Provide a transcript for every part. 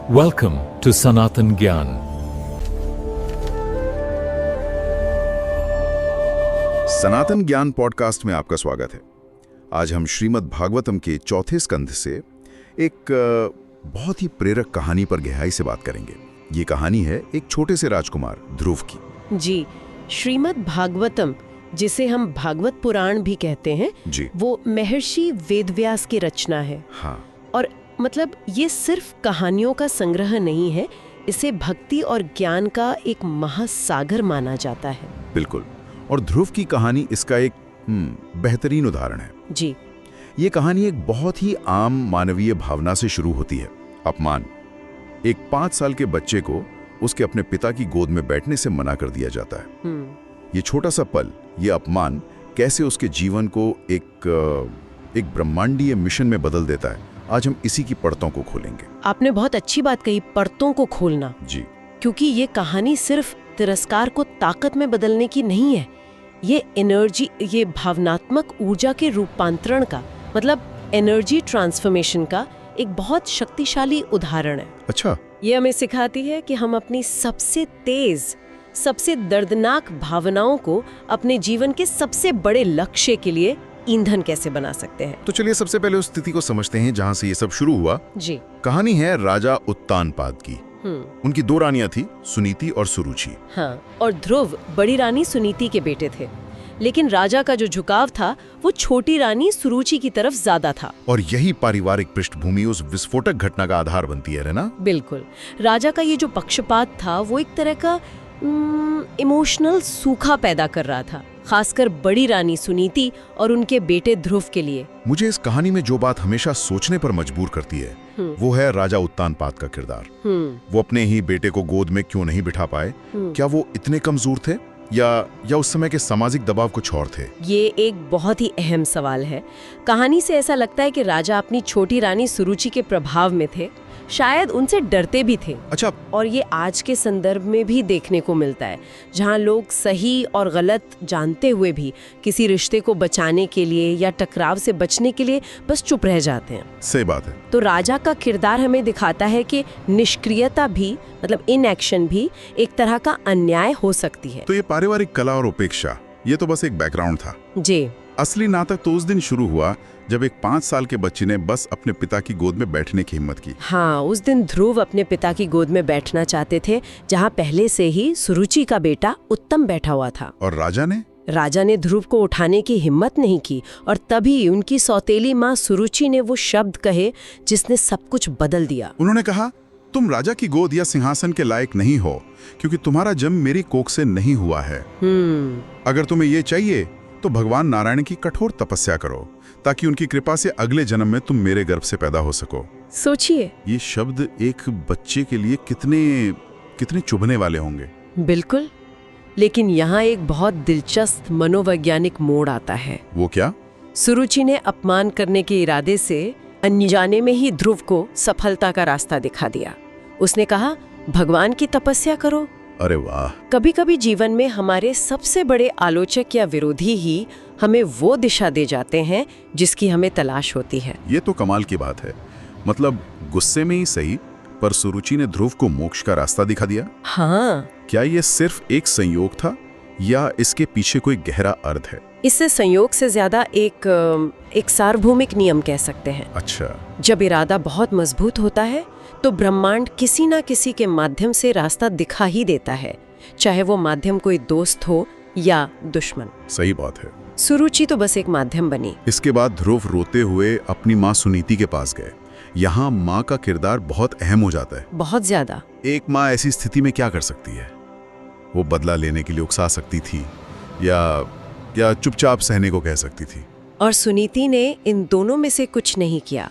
Welcome to Sanatan Gyan. सनातन ज्ञान podcast में आपका स्वागत है। आज हम श्रीमद् भागवतम के चौथे स्कंध से एक बहुत ही प्रेरक कहानी पर गहराई से बात करेंगे। ये कहानी है एक छोटे से राजकुमार ध्रुव की। जी, श्रीमद् भागवतम, जिसे हम भागवत पुराण भी कहते हैं, जी, वो महर्षि वेदव्यास की रचना है। हाँ, और मतलब ये सिर्फ कहानियों का संग्रह नहीं है, इसे भक्ति और ज्ञान का एक महासागर माना जाता है। बिल्कुल। और ध्रुव की कहानी इसका एक बेहतरीन उदाहरण है। जी, ये कहानी एक बहुत ही आम मानवीय भावना से शुरू होती है, अपमान। एक 5 साल के बच्चे को उसके अपने पिता की गोद में बैठने से मना कर दिया जाता है। ये छोटा सा पल, ये अपमान कैसे उसके जीवन को एक ब्रह्मांडीय मिशन में बदल देता है, आज हम इसी की परतों को खोलेंगे। आपने बहुत अच्छी बात कही, परतों को खोलना। जी, क्योंकि ये कहानी सिर्फ तिरस्कार को ताकत में बदलने की नहीं है, ये एनर्जी, ये भावनात्मक ऊर्जा के रूपांतरण का, मतलब एनर्जी ट्रांसफॉर्मेशन का एक बहुत शक्तिशाली उदाहरण है। अच्छा, ये हमें सिखाती है कि हम अपनी सबसे तेज, सबसे दर्दनाक भावनाओं को अपने जीवन के सबसे बड़े लक्ष्य के लिए ईंधन कैसे बना सकते हैं। तो चलिए सबसे पहले उस स्थिति को समझते हैं जहां से ये सब शुरू हुआ। जी, कहानी है राजा उत्तानपाद की। उनकी 2 रानियां थी, सुनीति और सुरुचि। हाँ, और ध्रुव बड़ी रानी सुनीति के बेटे थे, लेकिन राजा का जो झुकाव था वो छोटी रानी सुरुचि की तरफ ज्यादा था। और यही पारिवारिक पृष्ठभूमि उस विस्फोटक घटना का आधार बनती है ना? बिल्कुल। राजा का ये जो पक्षपात था वो एक तरह का इमोशनल सूखा पैदा कर रहा था, खासकर बड़ी रानी सुनीति और उनके बेटे ध्रुव के लिए। मुझे इस कहानी में जो बात हमेशा सोचने पर मजबूर करती है वो है राजा उत्तानपाद का किरदार। वो अपने ही बेटे को गोद में क्यों नहीं बिठा पाए? क्या वो इतने कमजोर थे या उस समय के सामाजिक दबाव कुछ और थे? ये एक बहुत ही अहम सवाल है। कहानी से ऐसा लगता है कि राजा अपनी छोटी रानी सुरुचि के प्रभाव में थे, शायद उनसे डरते भी थे। अच्छा, और ये आज के संदर्भ में भी देखने को मिलता है, जहाँ लोग सही और गलत जानते हुए भी किसी रिश्ते को बचाने के लिए या टकराव से बचने के लिए बस चुप रह जाते हैं। सही बात है। तो राजा का किरदार हमें दिखाता है कि निष्क्रियता भी, मतलब इनएक्शन भी, एक तरह का अन्याय हो सकती है। तो ये पारिवारिक कला और उपेक्षा, ये तो बस एक बैकग्राउंड था। जी, असली नाटक तो उस दिन शुरू हुआ जब एक 5 साल के बच्चे ने बस अपने पिता की गोद में बैठने की हिम्मत की। हाँ, उस दिन ध्रुव अपने पिता की गोद में बैठना चाहते थे, जहाँ पहले से ही सुरुचि का बेटा उत्तम बैठा हुआ था। और राजा ने ध्रुव को उठाने की हिम्मत नहीं की, और तभी उनकी सौतेली माँ सुरुचि ने वो शब्द कहे जिसने सब कुछ बदल दिया। उन्होंने कहा, तुम राजा की गोद या सिंहासन के लायक नहीं हो, क्योंकि तुम्हारा जन्म मेरी कोख से नहीं हुआ है। अगर तुम्हें ये चाहिए तो भगवान नारायण की कठोर तपस्या करो, ताकि उनकी कृपा से अगले जन्म में तुम मेरे गर्भ से पैदा हो सको। सोचिए, ये शब्द एक बच्चे के लिए कितने चुभने वाले होंगे। बिल्कुल। लेकिन यहाँ एक बहुत दिलचस्प मनोवैज्ञानिक मोड़ आता है। वो क्या? सुरुचि ने अपमान करने के इरादे से अनजाने में ही ध्रुव को सफलता का रास्ता दिखा दिया। उसने कहा, भगवान की तपस्या करो। अरे वाह! कभी कभी जीवन में हमारे सबसे बड़े आलोचक या विरोधी ही हमें वो दिशा दे जाते हैं जिसकी हमें तलाश होती है। ये तो कमाल की बात है। मतलब गुस्से में ही सही, पर सुरुचि ने ध्रुव को मोक्ष का रास्ता दिखा दिया। हाँ, क्या ये सिर्फ एक संयोग था या इसके पीछे कोई गहरा अर्थ है? इससे संयोग से ज्यादा एक सार्वभौमिक नियम कह सकते हैं। अच्छा। जब इरादा बहुत मजबूत होता है तो ब्रह्मांड किसी ना किसी के माध्यम से रास्ता दिखा ही देता है, चाहे वो माध्यम कोई दोस्त हो या दुश्मन। सही बात है। सुरुचि तो बस एक माध्यम बनी। इसके बाद ध्रुव रोते हुए अपनी माँ सुनीति के पास गए। यहाँ माँ का किरदार बहुत अहम हो जाता है। बहुत ज्यादा। एक माँ ऐसी स्थिति में क्या कर सकती है? वो बदला लेने के लिए उकसा सकती थी या चुपचाप सहने को कह सकती थी। और सुनीति ने इन दोनों में से कुछ नहीं किया।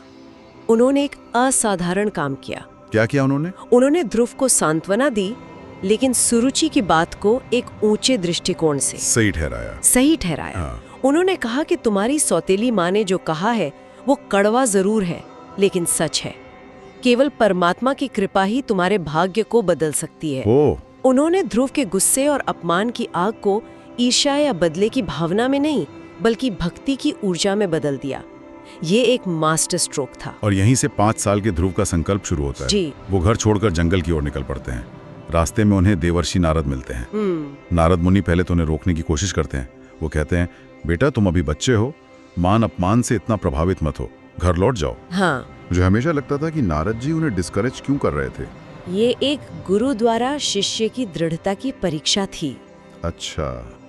उन्होंने एक असाधारण काम किया। क्या किया उन्होंने? उन्होंने ध्रुव को सांत्वना दी, लेकिन सुरुचि की बात को एक ऊंचे दृष्टिकोण से सही ठहराया। हाँ। उन्होंने कहा कि तुम्हारी सौतेली माँ ने जो कहा है वो कड़वा जरूर है, लेकिन सच है। केवल परमात्मा की कृपा ही तुम्हारे भाग्य को बदल सकती है। उन्होंने ध्रुव के गुस्से और अपमान की आग को ईर्ष्या या बदले की भावना में नहीं, बल्कि भक्ति की ऊर्जा में बदल दिया। ये एक मास्टर स्ट्रोक था। और यहीं से 5 साल के ध्रुव का संकल्प शुरू होता है। जी। वो घर छोड़कर जंगल की ओर निकल पड़ते हैं। रास्ते में उन्हें देवर्षि नारद मिलते हैं। नारद मुनि पहले तो उन्हें रोकने की कोशिश करते हैं। वो कहते हैं, बेटा तुम अभी बच्चे हो, मान अपमान से इतना प्रभावित मत हो, घर लौट जाओ। हाँ, मुझे हमेशा लगता था कि नारद जी उन्हें डिस्करेज क्यों कर रहे थे। ये एक गुरु द्वारा शिष्य की दृढ़ता की परीक्षा थी। अच्छा,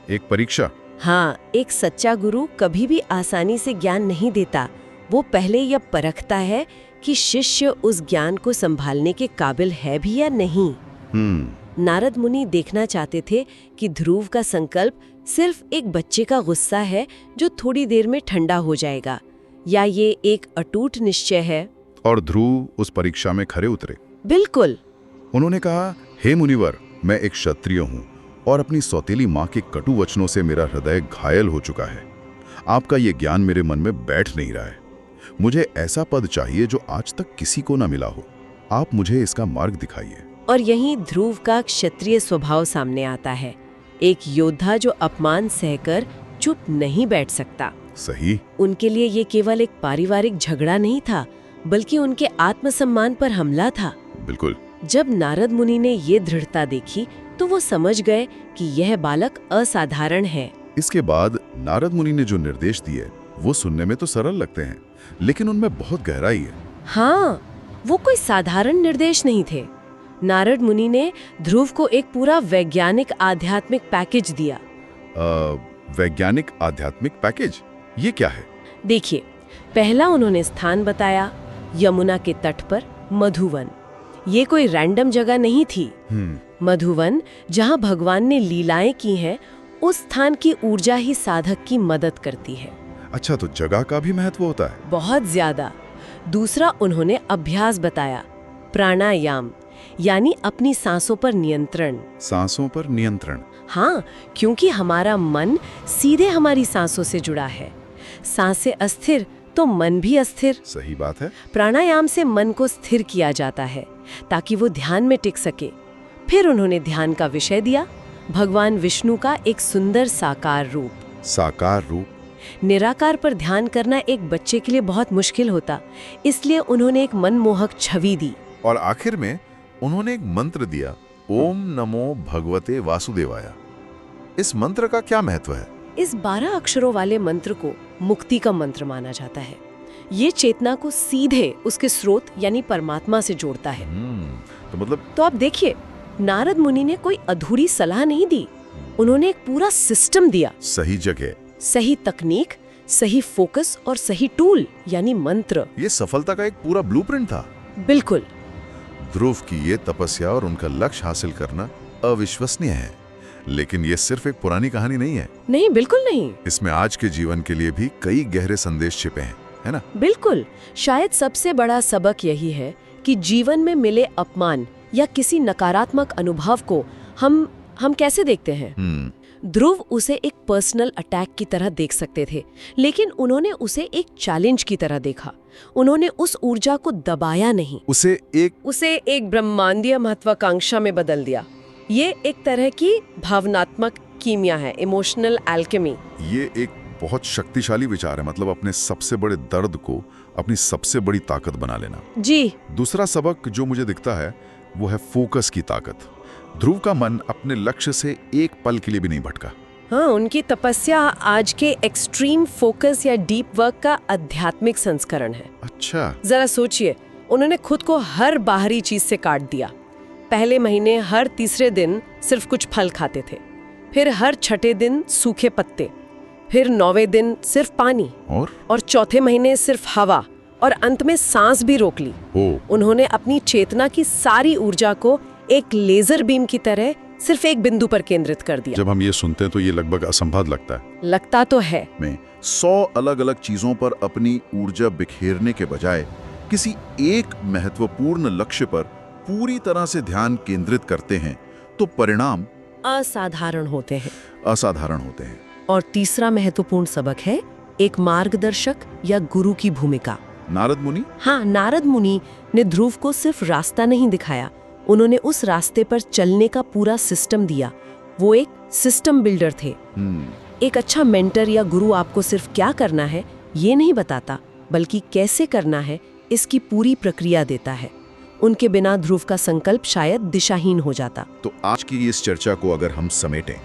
एक परीक्षा। हाँ, एक सच्चा गुरु कभी भी आसानी से ज्ञान नहीं देता। वो पहले यह परखता है कि शिष्य उस ज्ञान को संभालने के काबिल है भी या नहीं। नारद मुनि देखना चाहते थे कि ध्रुव का संकल्प सिर्फ एक बच्चे का गुस्सा है जो थोड़ी देर में ठंडा हो जाएगा, या ये एक अटूट निश्चय है। और ध्रुव उस परीक्षा में खरे उतरे। बिल्कुल। उन्होंने कहा, हे मुनिवर, मैं एक क्षत्रिय हूँ और अपनी सौतेली माँ के कटु वचनों से मेरा हृदय घायल हो चुका है। आपका ये ज्ञान मेरे मन में बैठ नहीं रहा है। मुझे ऐसा पद चाहिए जो आज तक किसी को न मिला हो। आप मुझे इसका मार्ग दिखाइए। और यहीं ध्रुव का क्षत्रिय स्वभाव सामने आता है, एक योद्धा जो अपमान सहकर चुप नहीं बैठ सकता। सही। उनके लिए ये केवल एक पारिवारिक झगड़ा नहीं था, बल्कि उनके आत्मसम्मान पर हमला था। बिल्कुल। जब नारद मुनि ने ये दृढ़ता देखी तो वो समझ गए कि यह बालक असाधारण है। इसके बाद नारद मुनि ने जो निर्देश दिए वो सुनने में तो सरल लगते हैं, लेकिन उनमें बहुत गहराई है। हाँ, वो कोई साधारण निर्देश नहीं थे। नारद मुनि ने ध्रुव को एक पूरा वैज्ञानिक आध्यात्मिक पैकेज दिया। वैज्ञानिक आध्यात्मिक पैकेज, ये क्या है? देखिए, पहला उन्होंने स्थान बताया, यमुना के तट पर मधुवन। ये कोई रैंडम जगह नहीं थी। मधुवन, जहाँ भगवान ने लीलाएं की हैं, उस स्थान की ऊर्जा ही साधक की मदद करती है। अच्छा, तो जगह का भी महत्व होता है? बहुत ज्यादा। दूसरा उन्होंने अभ्यास बताया, प्राणायाम, यानी अपनी सांसों पर नियंत्रण। सांसों पर नियंत्रण? हाँ, क्योंकि हमारा मन सीधे हमारी सांसों से जुड़ा है। सांसें अस्थिर तो मन भी अस्थिर। सही बात है। प्राणायाम से मन को स्थिर किया जाता है ताकि वो ध्यान में टिक सके। फिर उन्होंने ध्यान का विषय दिया, भगवान विष्णु का एक सुंदर साकार रूप। साकार रूप? निराकार पर ध्यान करना एक बच्चे के लिए बहुत मुश्किल होता, इसलिए उन्होंने एक मनमोहक छवि दी। और आखिर में उन्होंने एक मंत्र दिया, ओम नमो भगवते वासुदेवाय। इस मंत्र का क्या महत्व है? इस 12 अक्षरों वाले मंत्र को मुक्ति का मंत्र माना जाता है। ये चेतना को सीधे उसके स्रोत यानी परमात्मा से जोड़ता है। तो मतलब? तो आप देखिए, नारद मुनि ने कोई अधूरी सलाह नहीं दी, उन्होंने एक पूरा सिस्टम दिया। सही जगह, सही तकनीक, सही फोकस और सही टूल यानी मंत्र। ये सफलता का एक पूरा ब्लूप्रिंट था। बिल्कुल। ध्रुव की ये तपस्या और उनका लक्ष्य हासिल करना अविश्वसनीय है, लेकिन ये सिर्फ एक पुरानी कहानी नहीं है। नहीं, बिल्कुल नहीं। इसमें आज के जीवन के लिए भी कई गहरे संदेश छिपे हैं, है ना? बिल्कुल। शायद सबसे बड़ा सबक यही है कि जीवन में मिले अपमान या किसी नकारात्मक अनुभव को हम कैसे देखते हैं। ध्रुव उसे एक पर्सनल अटैक की तरह देख सकते थे, लेकिन उन्होंने उसे एक चैलेंज की तरह देखा। उन्होंने उस ऊर्जा को दबाया नहीं, उसे एक ब्रह्मांडीय महत्वाकांक्षा में बदल दिया। ये एक तरह की भावनात्मक कीमिया है, इमोशनल एल्केमी। ये एक बहुत शक्तिशाली विचार है, मतलब अपने सबसे बड़े दर्द को अपनी सबसे बड़ी ताकत बना लेना। जी। दूसरा सबक जो मुझे दिखता है वो है फोकस की ताकत। ध्रुव का मन अपने लक्ष्य से एक पल के लिए भी नहीं भटका। हाँ, उनकी तपस्या आज के एक्सट्रीम फोकस या डीप वर्क का आध्यात्मिक संस्करण है। अच्छा। जरा सोचिए, उन्होंने खुद को हर बाहरी चीज से काट दिया। पहले महीने हर तीसरे दिन सिर्फ कुछ फल खाते थे, फिर हर छठे दिन सूखे पत्ते, फिर 9वें दिन सिर्फ पानी, और चौथे महीने सिर्फ हवा, और अंत में सांस भी रोक ली। उन्होंने अपनी चेतना की सारी ऊर्जा को एक लेजर बीम की तरह सिर्फ एक बिंदु पर केंद्रित कर दिया। जब हम ये सुनते हैं तो ये लगभग असंभव लगता है। लगता तो है। में 100 अलग-अलग चीजों पर अपनी ऊर्जा बिखेरने के बजाय किसी एक महत्वपूर्ण लक्ष्य पर पूरी तरह से ध्यान केंद्रित करते हैं तो परिणाम असाधारण होते हैं। और तीसरा महत्वपूर्ण सबक है एक मार्गदर्शक या गुरु की भूमिका। नारद मुनि? हाँ, नारद मुनि ने ध्रुव को सिर्फ रास्ता नहीं दिखाया, उन्होंने उस रास्ते पर चलने का पूरा सिस्टम दिया। वो एक सिस्टम बिल्डर थे। एक अच्छा मेंटर या गुरु आपको सिर्फ क्या करना है ये नहीं बताता, बल्कि कैसे करना है इसकी पूरी प्रक्रिया देता है। उनके बिना ध्रुव का संकल्प शायद दिशाहीन हो जाता। तो आज की इस चर्चा को अगर हम समेटें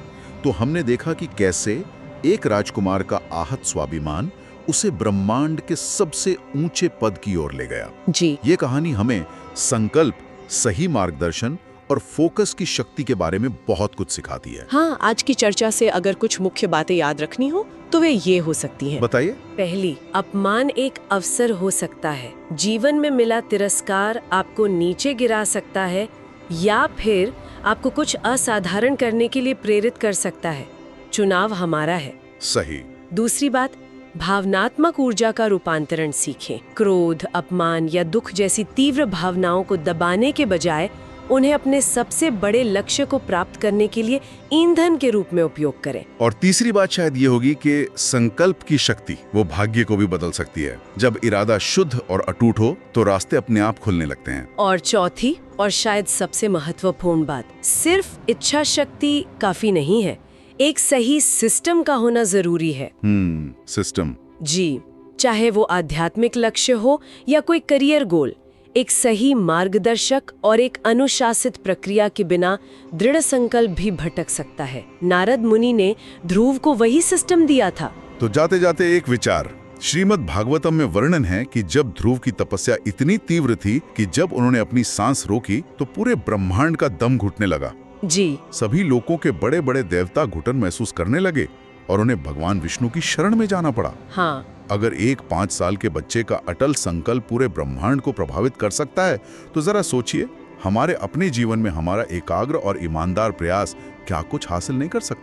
तो हमने देखा कि कैसे एक राजकुमार का आहत स्वाभिमान उसे ब्रह्मांड के सबसे ऊंचे पद की ओर ले गया। जी, ये कहानी हमें संकल्प, सही मार्गदर्शन और फोकस की शक्ति के बारे में बहुत कुछ सिखाती है। हाँ, आज की चर्चा से अगर कुछ मुख्य बातें याद रखनी हो तो वे ये हो सकती हैं। बताइए। पहली, अपमान एक अवसर हो सकता है। जीवन में मिला तिरस्कार आपको नीचे गिरा सकता है या फिर आपको कुछ असाधारण करने के लिए प्रेरित कर सकता है। चुनाव हमारा है। सही। दूसरी बात, भावनात्मक ऊर्जा का रूपांतरण सीखें। क्रोध, अपमान या दुख जैसी तीव्र भावनाओं को दबाने के बजाय उन्हें अपने सबसे बड़े लक्ष्य को प्राप्त करने के लिए ईंधन के रूप में उपयोग करें। और तीसरी बात शायद ये होगी कि संकल्प की शक्ति वो भाग्य को भी बदल सकती है। जब इरादा शुद्ध और अटूट हो तो रास्ते अपने आप खुलने लगते हैं। और चौथी और शायद सबसे महत्वपूर्ण बात, सिर्फ इच्छा शक्ति काफी नहीं है, एक सही सिस्टम का होना जरूरी है। सिस्टम। जी, चाहे वो आध्यात्मिक लक्ष्य हो या कोई करियर गोल, एक सही मार्गदर्शक और एक अनुशासित प्रक्रिया के बिना दृढ़ संकल्प भी भटक सकता है। नारद मुनि ने ध्रुव को वही सिस्टम दिया था। तो जाते जाते एक विचार, श्रीमद् भागवतम में वर्णन है कि जब ध्रुव की तपस्या इतनी तीव्र थी कि जब उन्होंने अपनी सांस रोकी तो पूरे ब्रह्मांड का दम घुटने लगा। जी, सभी लोगों के बड़े बड़े देवता घुटन महसूस करने लगे और उन्हें भगवान विष्णु की शरण में जाना पड़ा। हाँ, अगर एक 5 साल के बच्चे का अटल संकल्प पूरे ब्रह्मांड को प्रभावित कर सकता है तो जरा सोचिए, हमारे अपने जीवन में हमारा एकाग्र और ईमानदार प्रयास क्या कुछ हासिल नहीं कर सकता।